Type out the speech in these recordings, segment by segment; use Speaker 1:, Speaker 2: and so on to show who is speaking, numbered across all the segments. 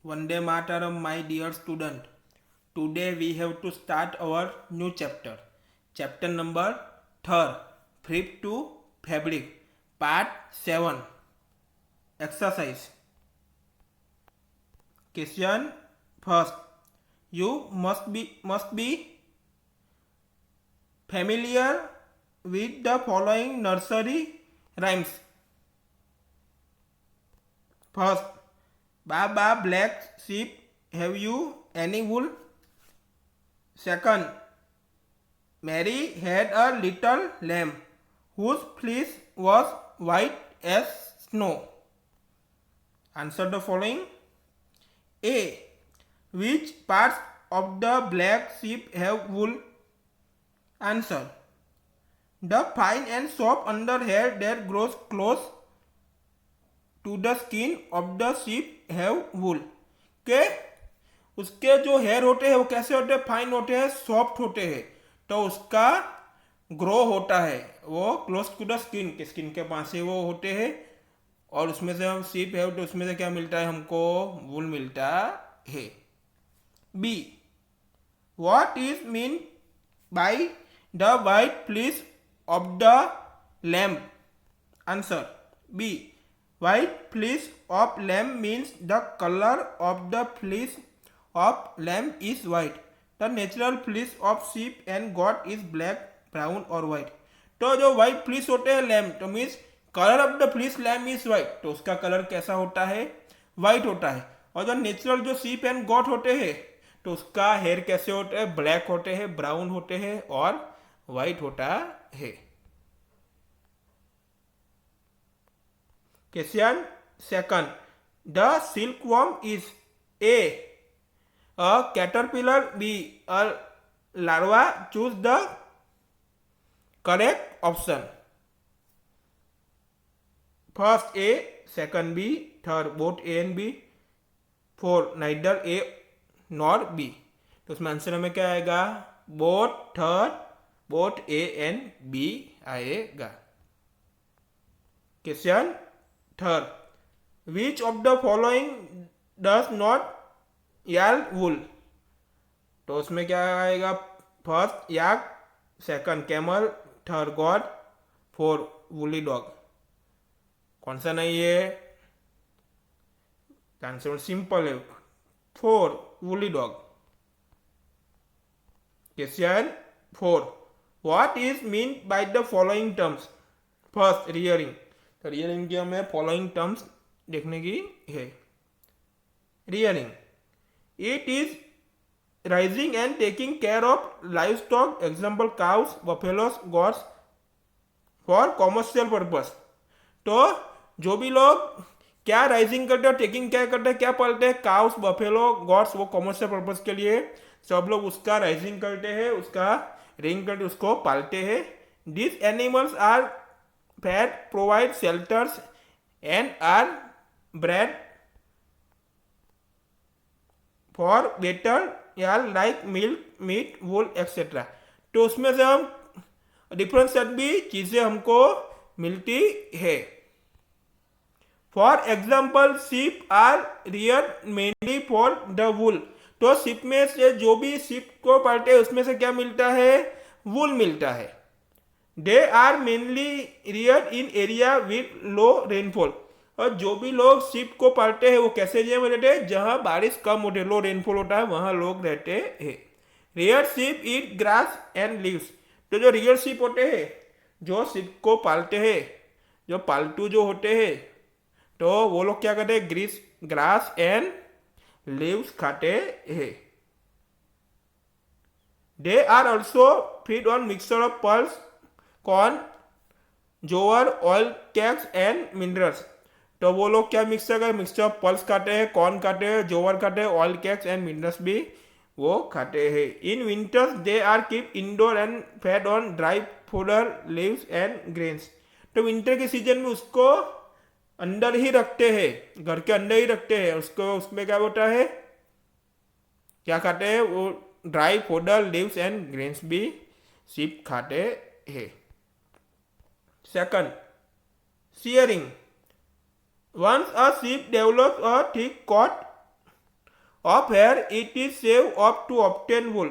Speaker 1: Vande Mataram, my dear student. Today we have to start our new chapter. Chapter number 3rd, Flip to Fabric, Part 7. Exercise. Question first. You must be familiar with the following nursery rhymes. First, Baba black sheep, have you any wool? Second, Mary had a little lamb whose fleece was white as snow. Answer the following. A. Which parts of the black sheep have wool? Answer. The fine and soft under hair that grows close to the skin of the sheep have wool. के उसके जो hair होते हैं वो कैसे होते हैं? Fine होते हैं, सॉफ्ट होते हैं, तो उसका ग्रो होता है वो क्लोज टू द स्किन, के स्किन के पास से वो होते हैं, और उसमें से हम शीप है तो उसमें से क्या मिलता है हमको? वूल मिलता है. B. What is mean by the white fleece of the lamb? Answer. B. White fleece of lamb means the color of the fleece of lamb is white. The natural fleece of sheep and goat is black, brown और white. तो जो white fleece होते हैं lamb, तो means colour of the fleece lamb is white, तो उसका colour कैसा होता है? वाइट होता है. और जो नेचुरल जो sheep and goat होते हैं तो उसका हेयर कैसे होते हैं? ब्लैक होते हैं, ब्राउन होते हैं और वाइट होता है. Question second. The silkworm is A. A caterpillar. B. A larva. Choose the correct option. First A, second B, third both A and B, fourth neither A nor B. तो उसमें answer हमें क्या आएगा? Both, third, both A and B आएगा. Question third. Which of the following does not yield wool? तो उसमें क्या आएगा? First yak, second camel, third goat, four woolly dog. कौन सा नहीं है? आंसर सिंपल है, four woolly dog. Question four. What is mean by the following terms? First rearing. तो रियरिंग की हमें फॉलोइंग टर्म्स देखने की है. Rearing. It is raising and taking care of livestock, example cows, buffaloes, goats, for commercial purpose. तो जो भी लोग क्या राइजिंग करते हैं, टेकिंग केयर करते हैं, क्या पालते हैं? काउस, बफेलो, गॉड्स, वो कॉमर्शियल पर्पस के लिए सब लोग उसका राइजिंग करते हैं, उसका रेंग करते, उसको पालते हैं. This animals are fed, provide shelters and are bred for better या like milk, meat, wool etc. तो उसमें से हम डिफरेंट सेट भी चीजें हमको मिलती है. For example sheep are reared mainly for the wool. तो sheep में से जो भी sheep को पालते हैं उसमें से क्या मिलता है? wool मिलता है. They are mainly reared in area with low rainfall. और जो भी लोग sheep को पालते हैं वो कैसे एरिया में रहते हैं? जहां बारिश कम होती है, लो रेनफॉल होता है, वहां लोग रहते हैं. Reared sheep eat grass and leaves. तो जो reared sheep होते हैं, जो sheep को पालते हैं, जो पालतू जो होते हैं, तो वो लोग क्या करते हैं? ग्रास एंड लीव्स खाते हैं. They are also feed on mixture of pulse, corn, जोवर, ऑयल कैक्स एंड मिनरल्स. तो वो लोग क्या मिक्सचर कर? मिक्सचर ऑफ पल्स खाते हैं, कॉर्न खाते हैं, जोवर खाते हैं, ऑयल कैक्स एंड मिनरल्स भी वो खाते हैं. In winters they are keep indoor and fed on dry fodder, leaves and grains. तो विंटर के सीजन में उसको अंदर ही रखते हैं, घर के अंदर ही रखते हैं. उसको उसमें क्या होता है? क्या खाते हैं? वो dry fodder, leaves and grains भी शीप खाते हैं. Second, shearing. Once a sheep develops a thick coat of hair it is shave off to obtain wool.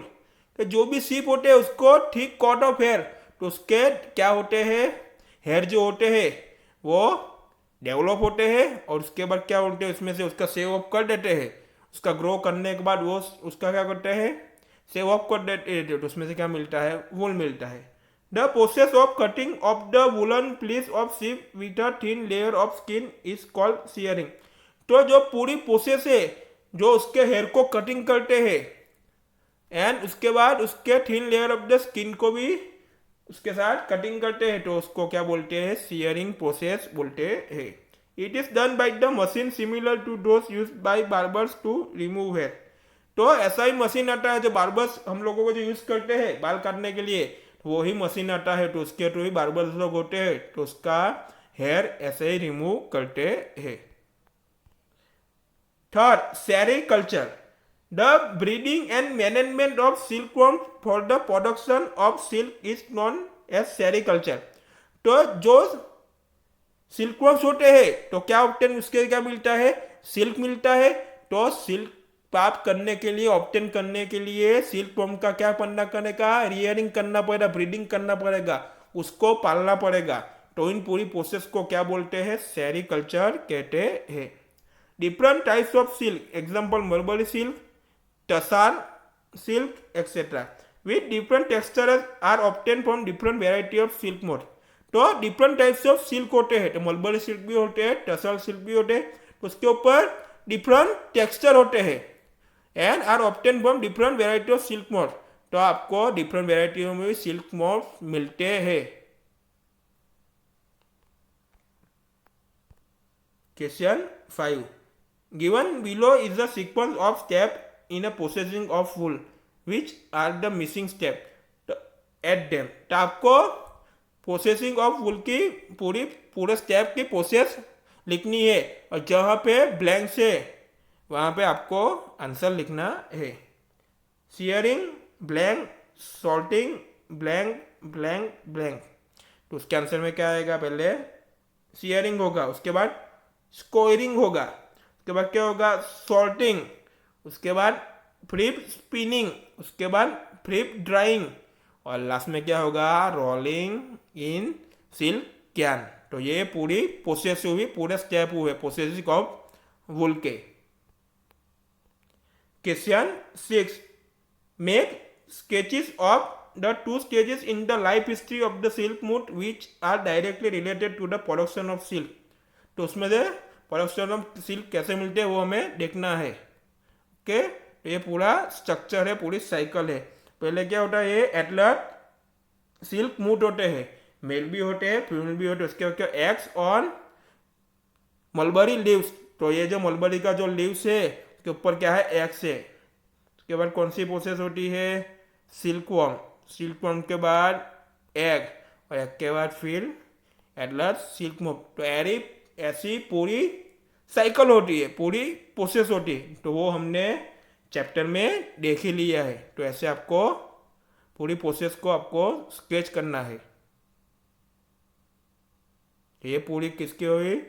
Speaker 1: तो जो भी सीप होते हैं उसको ठीक कॉट ऑफ हेयर, तो उसके क्या होते हैं, हेयर जो होते हैं वो डेवलप होते हैं, और उसके बाद क्या होते हैं उसमें से उसका सेव ऑफ कर देते हैं। उसका ग्रो करने के बाद वो उसका क्या करते हैं, सेव ऑफ कर देते हैं, तो उसमें से क्या मिलता है, वूल मिलता है। The process of cutting of the woollen fleece of sheep with a thin layer of skin is called shearing. तो जो पूरी प्रोसेस है जो उसके हेयर को कटिंग करते हैं एंड उसके बाद उसके thin layer of the skin को भी उसके साथ कटिंग करते हैं, तो उसको क्या बोलते हैं, सीयरिंग प्रोसेस बोलते हैं। It is done by the machine similar to those use by barbers to remove hair. तो ऐसा ही मशीन आता है जो बार्बर्स हम लोगों को जो यूज करते हैं बाल काटने के लिए, वो ही मशीन आता है, तो उसके थ्रू ही बार्बर्स लोग होते हैं, तो उसका हेयर ऐसे ही रिमूव करते हैं। Third, sericulture, the breeding and management of silkworm for the production of silk is known as sericulture. तो जो सिल्कवर्म्स होते हैं तो क्या ऑप्टेन उसके क्या मिलता है, सिल्क मिलता है। तो सिल्क प्राप्त करने के लिए, ऑप्टेन करने के लिए सिल्कवर्म का क्या करना पड़ेगा, रियरिंग करना पड़ेगा, ब्रीडिंग करना पड़ेगा, उसको पालना पड़ेगा। तो इन पूरी प्रोसेस को क्या बोलते हैं, सेरीकल्चर कहते हैं। Different types of silk, example mulberry silk, tussar silk etcetera with different textures are obtain from different variety of silk moth. तो डिफरेंट टाइप्स ऑफ सिल्क होते हैं, तो मलबरी सिल्क भी होते हैं, टसल सिल्क भी होते हैं, तो उसके ऊपर डिफरेंट टेक्सचर होते हैं and are obtain from different variety of silk moth. तो आपको डिफरेंट वेराइटियों में भी सिल्क मोड मिलते हैं। Question 5, given below is the sequence of step in a processing of wool, which are the missing step at them. तो आपको processing of वूल की पूरे स्टेप की प्रोसेस लिखनी है, और जहाँ पे ब्लैंक से वहाँ पे आपको आंसर लिखना है। Shearing blank, salting blank, blank blank. तो उसके आंसर में क्या आएगा, पहले सीयरिंग होगा, उसके बाद स्कोरिंग होगा, उसके बाद क्या होगा, सॉल्टिंग, उसके बाद फ्लिप स्पिनिंग, उसके बाद फ्लिप ड्राइंग, और लास्ट में क्या होगा, रोलिंग इन सिल्क कैन। तो ये पूरी प्रोसेस हुई, पूरे स्टेप हुए प्रोसेसिंग ऑफ वूल के। Question 6, make sketches of the two stages in the life history of the silk mood which are directly related to the production of silk। तो उसमें से प्रोडक्शन ऑफ सिल्क कैसे मिलते हैं वो हमें देखना है। ओके, ये पूरा स्ट्रक्चर है, पूरी साइकिल है। पहले क्या होता है, ये एटलट सिल्क मूड होते हैं, मेल भी होते हैं, फीमेल भी होते हैं। उसके बाद क्या, एग्स ऑन मलबरी लीव्स। तो ये जो मलबरी का जो लीव्स है उसके ऊपर क्या है, एग्स है। उसके बाद कौन सी प्रोसेस होती है, सिल्कवर्म, सिल्कवर्म के बाद एग, और एग के बाद फिर एटलट सिल्क मूव। तो ऐसी पूरी साइकिल होती है, पूरी प्रोसेस होती है, तो वो हमने चैप्टर में देख ही लिया है। तो ऐसे आपको पूरी प्रोसेस को आपको स्केच करना है। ये पूरी किसकी हुई,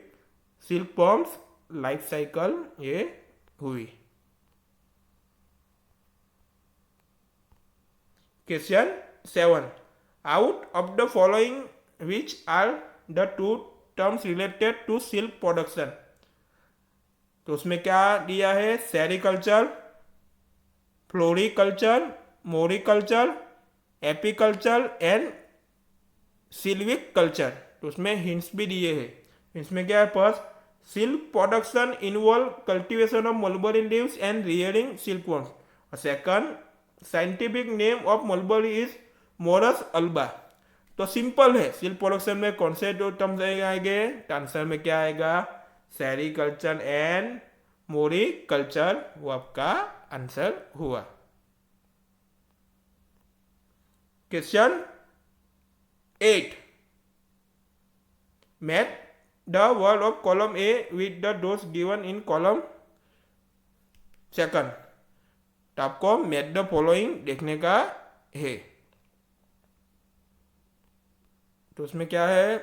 Speaker 1: सिल्कवर्म्स लाइफ साइकिल ये हुई। Question 7, out of the following which are the two terms related to silk production. तो उसमें क्या दिया है, sericulture, floriculture, moriculture, apiculture and silviculture. तो उसमें हिंट्स भी दिए हैं। इसमें क्या है, first, silk production involve cultivation of mulberry leaves and rearing silkworms, और second, scientific name of mulberry is morus alba. तो सिंपल है, सिल्क प्रोडक्शन में कौन से दो टर्म्स आएंगे, आंसर में क्या आएगा, सेरीकल्चर एंड मोरिकल्चर, वो आपका आंसर हुआ। Question 8, match the word of column A with the those given in column second. तो आपको मैच द फॉलोइंग देखने का है। तो उसमें क्या है,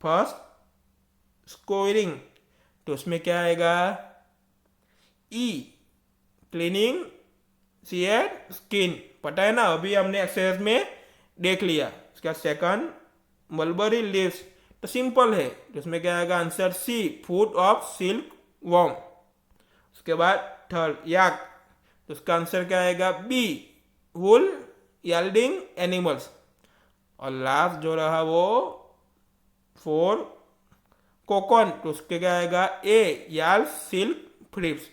Speaker 1: फर्स्ट स्कोरिंग, तो उसमें क्या आएगा, ई क्लीनिंग सीएड स्किन, पता है ना, अभी हमने एक्सरसाइज में देख लिया। उसका सेकंड मलबरी लीव्स, तो सिंपल है, तो इसमें क्या आएगा answer C food of silk worm. उसके बाद थर्ड याक, तो उसका आंसर क्या आएगा बी वुल यील्डिंग एनिमल्स। और लास्ट जो रहा वो फोर कोकन, तो उसके क्या आएगा ए याल silk flips.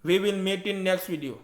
Speaker 1: We will meet in next video.